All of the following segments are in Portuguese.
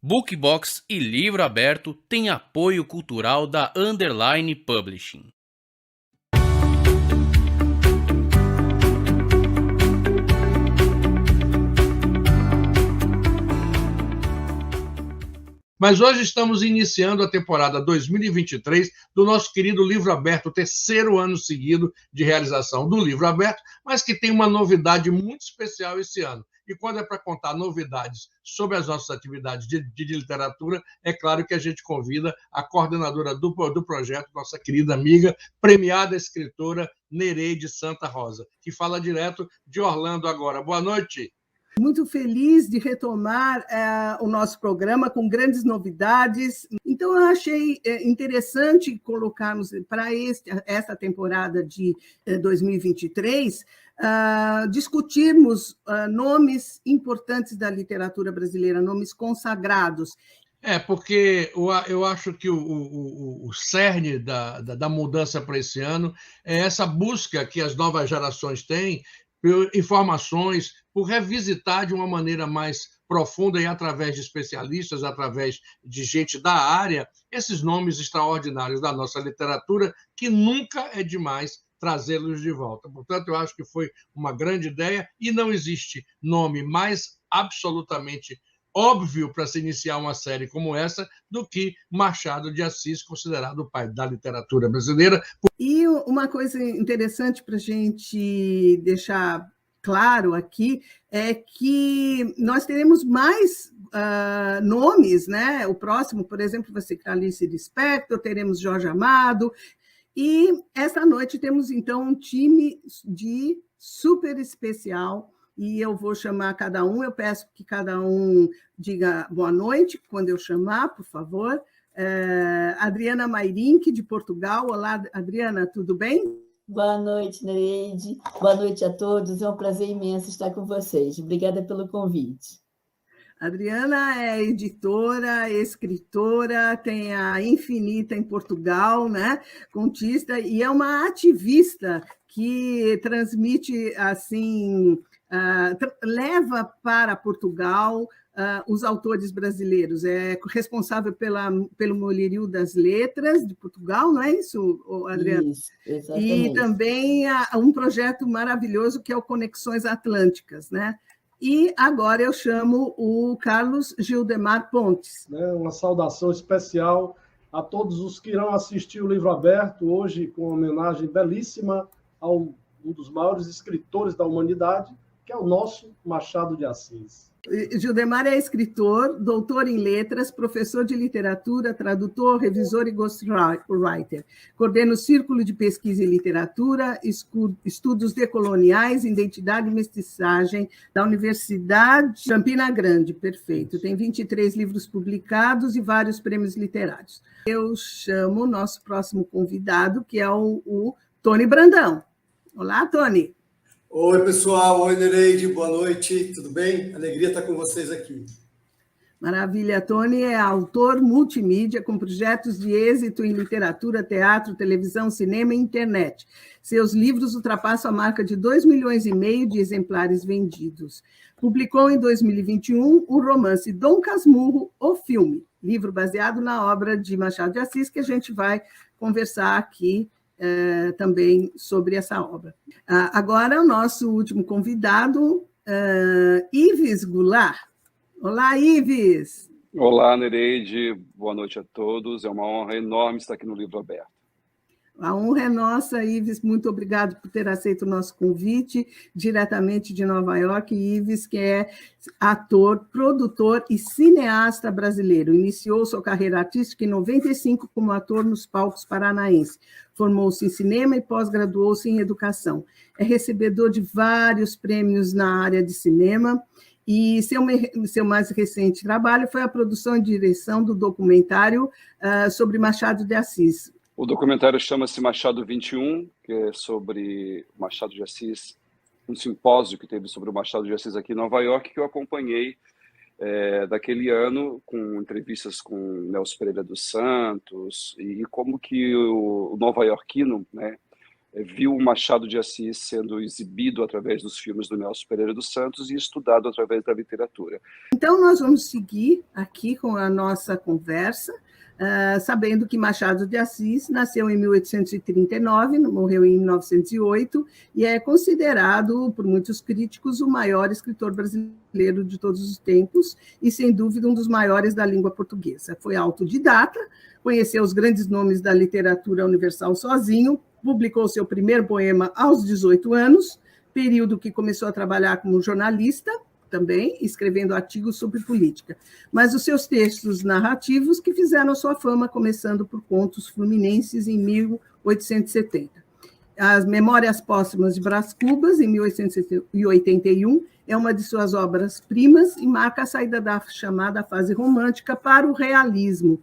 Bookbox e Livro Aberto têm apoio cultural da Underline Publishing. Mas hoje estamos iniciando a temporada 2023 do nosso querido Livro Aberto, o terceiro ano seguido de realização do Livro Aberto, mas que tem uma novidade muito especial esse ano. E quando é para contar novidades sobre as nossas atividades de literatura, é claro que a gente convida a coordenadora do projeto, nossa querida amiga, premiada escritora Nereide Santa Rosa, que fala direto de Orlando agora. Boa noite. Muito feliz de retomar o nosso programa com grandes novidades. Então, eu achei interessante colocarmos para esta temporada de 2023, discutirmos nomes importantes da literatura brasileira, nomes consagrados. Porque eu acho que o cerne da mudança para esse ano é essa busca que as novas gerações têm por informações, por revisitar de uma maneira mais profunda e através de especialistas, através de gente da área, esses nomes extraordinários da nossa literatura, que nunca é demais trazê-los de volta. Portanto, eu acho que foi uma grande ideia e não existe nome mais absolutamente óbvio para se iniciar uma série como essa do que Machado de Assis, considerado o pai da literatura brasileira. E uma coisa interessante para a gente deixar claro aqui é que nós teremos mais nomes, né? O próximo, por exemplo, vai ser Clarice Lispector, teremos Jorge Amado, e esta noite temos, então, um time de super especial, e eu vou chamar cada um, eu peço que cada um diga boa noite, quando eu chamar, por favor. Adriana Mairink, de Portugal. Olá, Adriana, tudo bem? Boa noite, Nereide. Boa noite a todos. É um prazer imenso estar com vocês. Obrigada pelo convite. Adriana é editora, escritora, tem a Infinita em Portugal, né? Contista, e é uma ativista que transmite, assim, leva para Portugal os autores brasileiros. É responsável pelo Mulherio das Letras de Portugal, não é isso, Adriana? Isso, exatamente. E também um projeto maravilhoso que é o Conexões Atlânticas, né? E agora eu chamo o Carlos Gildemar Pontes. Uma saudação especial a todos os que irão assistir o Livro Aberto, hoje com uma homenagem belíssima a um dos maiores escritores da humanidade, que é o nosso Machado de Assis. Gildemar é escritor, doutor em letras, professor de literatura, tradutor, revisor e ghostwriter. Coordena o Círculo de Pesquisa em Literatura, Estudos Decoloniais, Identidade e Mestiçagem da Universidade de Campina Grande. Perfeito. Tem 23 livros publicados e vários prêmios literários. Eu chamo o nosso próximo convidado, que é o Tony Brandão. Olá, Tony. Oi, pessoal. Oi, Nereide. Boa noite. Tudo bem? Alegria estar com vocês aqui. Maravilha. Tony é autor multimídia com projetos de êxito em literatura, teatro, televisão, cinema e internet. Seus livros ultrapassam a marca de 2,5 milhões de exemplares vendidos. Publicou em 2021 o romance Dom Casmurro, o filme, livro baseado na obra de Machado de Assis, que a gente vai conversar aqui também sobre essa obra. Agora, o nosso último convidado, Ives Goulart. Olá, Ives! Olá, Nereide. Boa noite a todos. É uma honra enorme estar aqui no Livro Aberto. A honra é nossa, Ives. Muito obrigado por ter aceito o nosso convite, diretamente de Nova York. Ives, que é ator, produtor e cineasta brasileiro. Iniciou sua carreira artística em 95 como ator nos palcos paranaenses. Formou-se em cinema e pós-graduou-se em educação. É recebedor de vários prêmios na área de cinema, e seu mais recente trabalho foi a produção e direção do documentário sobre Machado de Assis. O documentário chama-se Machado 21, que é sobre Machado de Assis, um simpósio que teve sobre o Machado de Assis aqui em Nova York, que eu acompanhei daquele ano, com entrevistas com Nelson Pereira dos Santos, e como que o nova-iorquino, né, viu o Machado de Assis sendo exibido através dos filmes do Nelson Pereira dos Santos e estudado através da literatura. Então, nós vamos seguir aqui com a nossa conversa, sabendo que Machado de Assis nasceu em 1839, morreu em 1908, e é considerado, por muitos críticos, o maior escritor brasileiro de todos os tempos e, sem dúvida, um dos maiores da língua portuguesa. Foi autodidata, conheceu os grandes nomes da literatura universal sozinho, publicou seu primeiro poema aos 18 anos, período que começou a trabalhar como jornalista, também, escrevendo artigos sobre política. Mas os seus textos narrativos que fizeram a sua fama, começando por Contos Fluminenses, em 1870. As Memórias Póstumas de Brás Cubas, em 1881, é uma de suas obras-primas e marca a saída da chamada fase romântica para o realismo.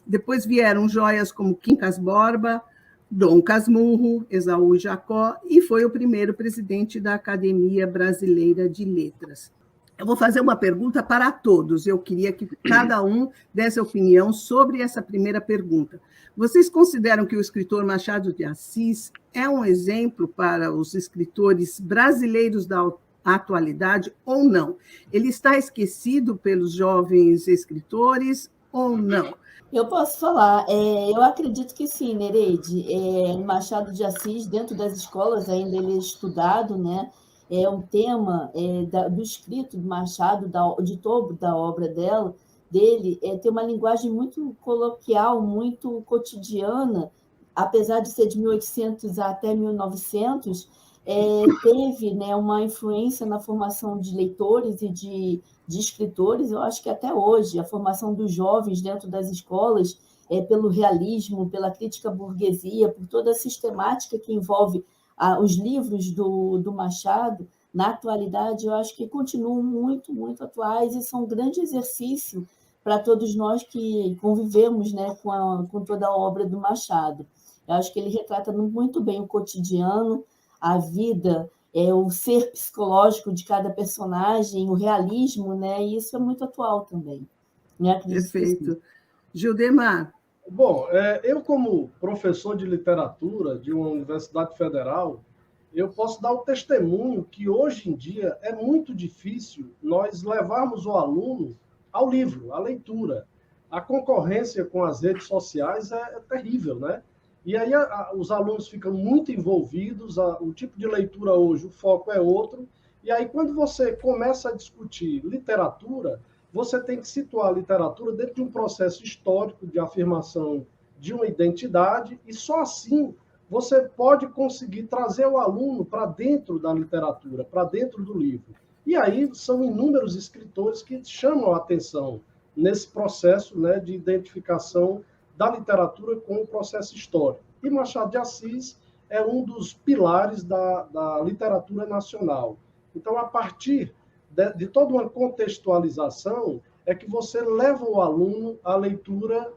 Depois vieram joias como Quincas Borba, Dom Casmurro, Esaú Jacó, e foi o primeiro presidente da Academia Brasileira de Letras. Eu vou fazer uma pergunta para todos. Eu queria que cada um desse opinião sobre essa primeira pergunta. Vocês consideram que o escritor Machado de Assis é um exemplo para os escritores brasileiros da atualidade ou não? Ele está esquecido pelos jovens escritores ou não? Eu posso falar. Eu acredito que sim, Nereide. Machado de Assis, dentro das escolas, ainda ele é estudado, né? É um tema do escrito do Machado, de todo da obra dele, tem uma linguagem muito coloquial, muito cotidiana, apesar de ser de 1800 até 1900, teve, né, uma influência na formação de leitores e de escritores. Eu acho que até hoje, a formação dos jovens dentro das escolas, pelo realismo, pela crítica à burguesia, por toda a sistemática que envolve os livros do Machado, na atualidade, eu acho que continuam muito, muito atuais e são um grande exercício para todos nós que convivemos, né, com toda a obra do Machado. Eu acho que ele retrata muito bem o cotidiano, a vida, o ser psicológico de cada personagem, o realismo, né, e isso é muito atual também. Né? Perfeito. Gildemar. Bom, eu como professor de literatura de uma universidade federal, eu posso dar o testemunho que hoje em dia é muito difícil nós levarmos o aluno ao livro, à leitura. A concorrência com as redes sociais é terrível, né? E aí os alunos ficam muito envolvidos, o tipo de leitura hoje, o foco é outro, e aí quando você começa a discutir literatura, você tem que situar a literatura dentro de um processo histórico de afirmação de uma identidade, e só assim você pode conseguir trazer o aluno para dentro da literatura, para dentro do livro. E aí são inúmeros escritores que chamam a atenção nesse processo, né, de identificação da literatura com o processo histórico. E Machado de Assis é um dos pilares da literatura nacional. Então, a partir de toda uma contextualização, é que você leva o aluno à leitura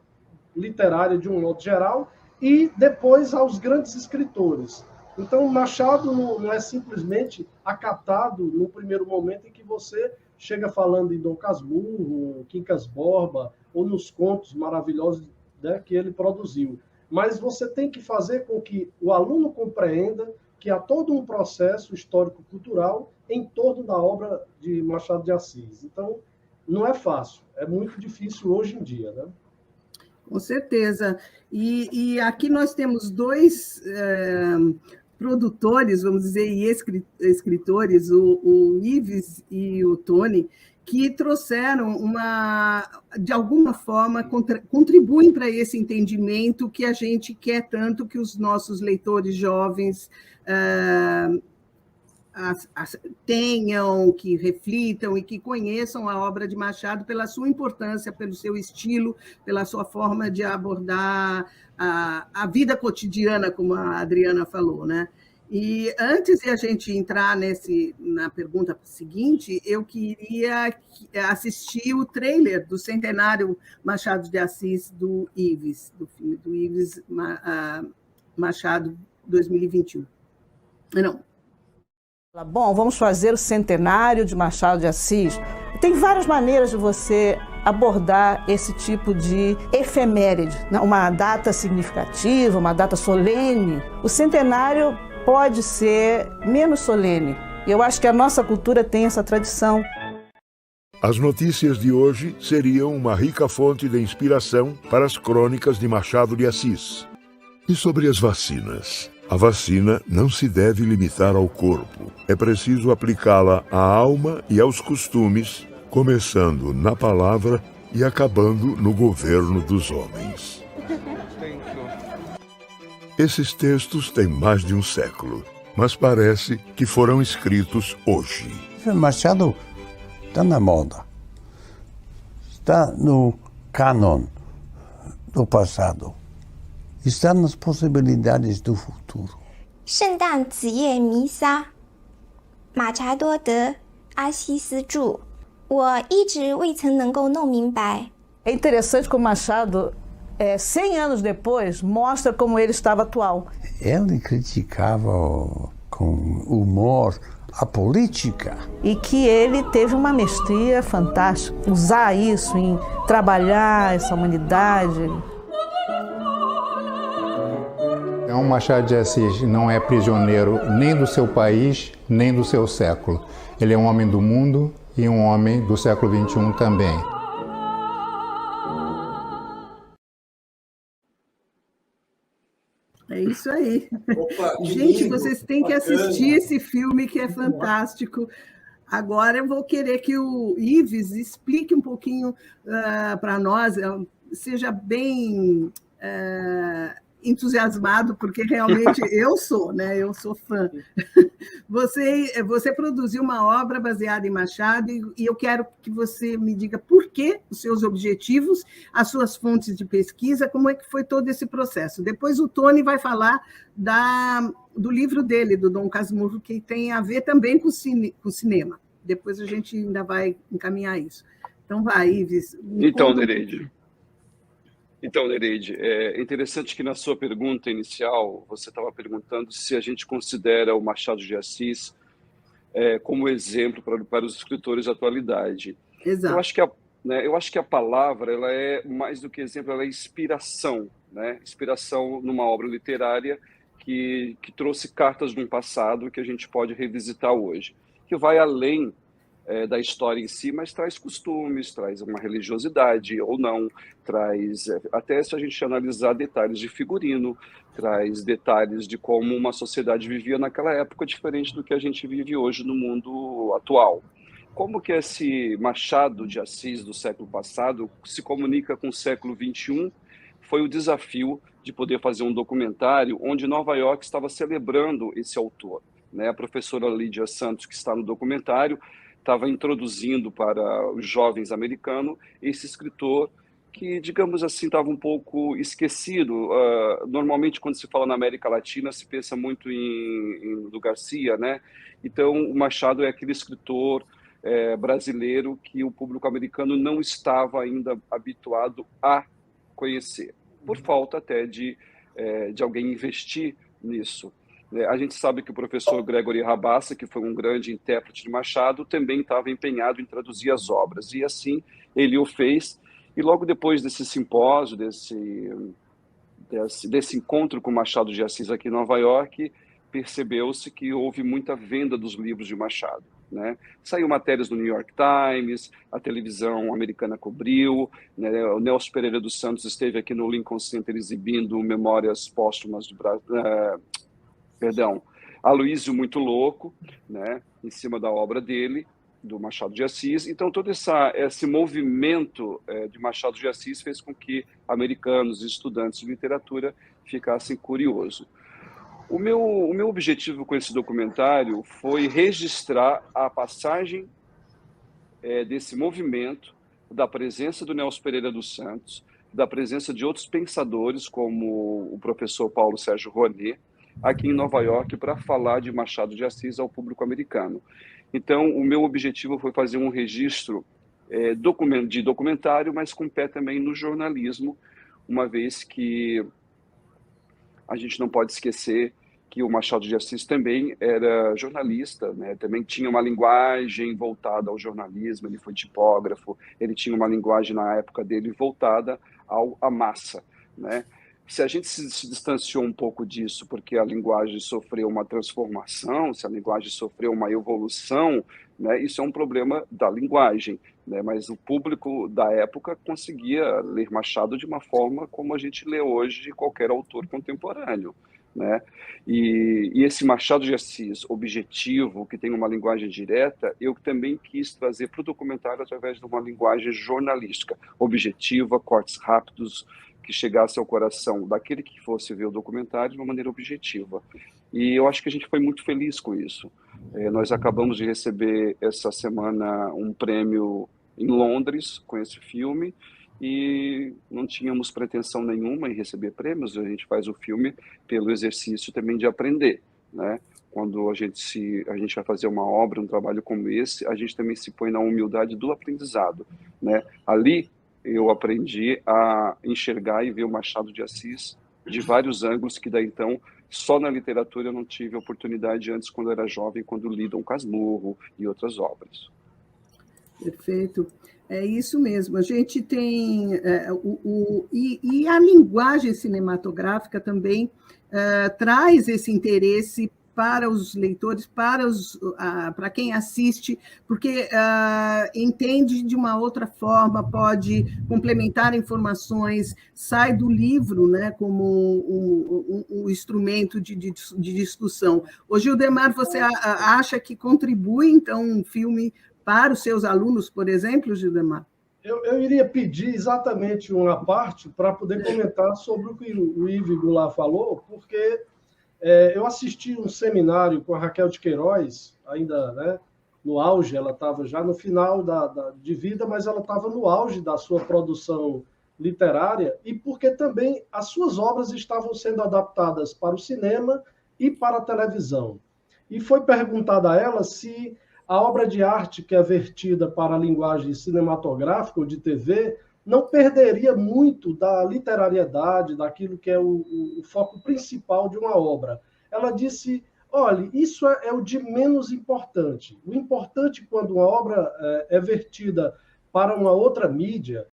literária de um modo geral e depois aos grandes escritores. Então, Machado não é simplesmente acatado no primeiro momento em que você chega falando em Dom Casmurro, Quincas Borba, ou nos contos maravilhosos, né, que ele produziu. Mas você tem que fazer com que o aluno compreenda que há todo um processo histórico-cultural em torno da obra de Machado de Assis. Então, não é fácil, é muito difícil hoje em dia, né? Com certeza. E aqui nós temos dois produtores, vamos dizer, e escritores, o Ives e o Tony, que trouxeram de alguma forma, contribuem para esse entendimento que a gente quer tanto que os nossos leitores jovens tenham, que reflitam e que conheçam a obra de Machado pela sua importância, pelo seu estilo, pela sua forma de abordar a vida cotidiana, como a Adriana falou, né? E antes de a gente entrar na pergunta seguinte, eu queria assistir o trailer do Centenário Machado de Assis do Ives, do filme do Ives Machado 2021. Não. Bom, vamos fazer o Centenário de Machado de Assis. Tem várias maneiras de você abordar esse tipo de efeméride, uma data significativa, uma data solene. O centenário pode ser menos solene. Eu acho que a nossa cultura tem essa tradição. As notícias de hoje seriam uma rica fonte de inspiração para as crônicas de Machado de Assis. E sobre as vacinas? A vacina não se deve limitar ao corpo. É preciso aplicá-la à alma e aos costumes, começando na palavra e acabando no governo dos homens. Esses textos têm mais de um século, mas parece que foram escritos hoje. Machado está na moda, está no cânon do passado, está nas possibilidades do futuro. 圣诞子夜弥撒，马查多德、阿西斯著。我一直未曾能够弄明白。 É interessante como Machado, 100 anos depois, mostra como ele estava atual. Ele criticava com humor a política. E que ele teve uma mestria fantástica. Usar isso em trabalhar essa humanidade. Então, Machado de Assis não é prisioneiro nem do seu país, nem do seu século. Ele é um homem do mundo e um homem do século XXI também. É isso aí. Opa, gente, lindo, vocês têm que assistir esse filme que é fantástico. Agora eu vou querer que o Ives explique um pouquinho para nós, seja bem entusiasmado, porque realmente eu sou, né? Eu sou fã. Você produziu uma obra baseada em Machado e eu quero que você me diga por que os seus objetivos, as suas fontes de pesquisa, como é que foi todo esse processo. Depois o Tony vai falar do livro dele, do Dom Casmurro, que tem a ver também com o cinema. Depois a gente ainda vai encaminhar isso. Então vai, Ives. Então, Nereide, é interessante que na sua pergunta inicial, você estava perguntando se a gente considera o Machado de Assis como exemplo para os escritores da atualidade. Exato. Eu acho que a palavra ela é mais do que exemplo, ela é inspiração, né? Inspiração numa obra literária que trouxe cartas de um passado que a gente pode revisitar hoje, que vai além da história em si, mas traz costumes, traz uma religiosidade ou não, traz, até se a gente analisar detalhes de figurino, traz detalhes de como uma sociedade vivia naquela época, diferente do que a gente vive hoje no mundo atual. Como que esse Machado de Assis do século passado se comunica com o século XXI? Foi o desafio de poder fazer um documentário onde Nova York estava celebrando esse autor, né? A professora Lídia Santos, que está no documentário, estava introduzindo para os jovens americanos esse escritor que, digamos assim, estava um pouco esquecido. Normalmente, quando se fala na América Latina, se pensa muito do Garcia, né? Então, o Machado é aquele escritor brasileiro que o público americano não estava ainda habituado a conhecer, por falta até de alguém investir nisso. A gente sabe que o professor Gregory Rabassa, que foi um grande intérprete de Machado, também estava empenhado em traduzir as obras, e assim ele o fez. E logo depois desse simpósio, desse encontro com Machado de Assis aqui em Nova York, percebeu-se que houve muita venda dos livros de Machado, né? Saiu matérias no New York Times, a televisão americana cobriu, né? O Nelson Pereira dos Santos esteve aqui no Lincoln Center exibindo Memórias Póstumas do Brasil, Aloísio Muito Louco, né, em cima da obra dele, do Machado de Assis. Então, todo esse movimento de Machado de Assis fez com que americanos e estudantes de literatura ficassem curiosos. O meu objetivo com esse documentário foi registrar a passagem desse movimento, da presença do Nelson Pereira dos Santos, da presença de outros pensadores, como o professor Paulo Sérgio Rouanet, aqui em Nova York, para falar de Machado de Assis ao público americano. Então, o meu objetivo foi fazer um registro de documentário, mas com pé também no jornalismo, uma vez que a gente não pode esquecer que o Machado de Assis também era jornalista, né? Também tinha uma linguagem voltada ao jornalismo, ele foi tipógrafo, ele tinha uma linguagem na época dele voltada à massa, né? Se a gente se distanciou um pouco disso porque a linguagem sofreu uma transformação, se a linguagem sofreu uma evolução, né, isso é um problema da linguagem, né? Mas o público da época conseguia ler Machado de uma forma como a gente lê hoje de qualquer autor contemporâneo, né? E esse Machado de Assis objetivo, que tem uma linguagem direta, eu também quis trazer para o documentário através de uma linguagem jornalística, objetiva, cortes rápidos, que chegasse ao coração daquele que fosse ver o documentário de uma maneira objetiva. E eu acho que a gente foi muito feliz com isso. Nós acabamos de receber essa semana um prêmio em Londres com esse filme, e não tínhamos pretensão nenhuma em receber prêmios, a gente faz o filme pelo exercício também de aprender, né? Quando a gente vai fazer uma obra, um trabalho como esse, a gente também se põe na humildade do aprendizado, né? Ali eu aprendi a enxergar e ver o Machado de Assis de vários ângulos que daí então só na literatura eu não tive oportunidade antes quando eu era jovem, quando li Dom Casmurro e outras obras. Perfeito. É isso mesmo. A gente tem... e a linguagem cinematográfica também traz esse interesse para os leitores, para quem assiste, porque entende de uma outra forma, pode complementar informações, sai do livro, né, como um instrumento de discussão. Ô, Gildemar, você acha que contribui, então, um filme para os seus alunos, por exemplo, Gildemar? Eu iria pedir exatamente uma parte para poder comentar sobre o que o Yves Goulart falou, porque eu assisti um seminário com a Raquel de Queiroz, ainda, né, no auge, ela estava já no final de vida, mas ela estava no auge da sua produção literária, e porque também as suas obras estavam sendo adaptadas para o cinema e para a televisão. E foi perguntado a ela se a obra de arte que é vertida para a linguagem cinematográfica ou de TV não perderia muito da literariedade, daquilo que é o foco principal de uma obra. Ela disse, olha, isso é o de menos importante. O importante, quando uma obra é vertida para uma outra mídia,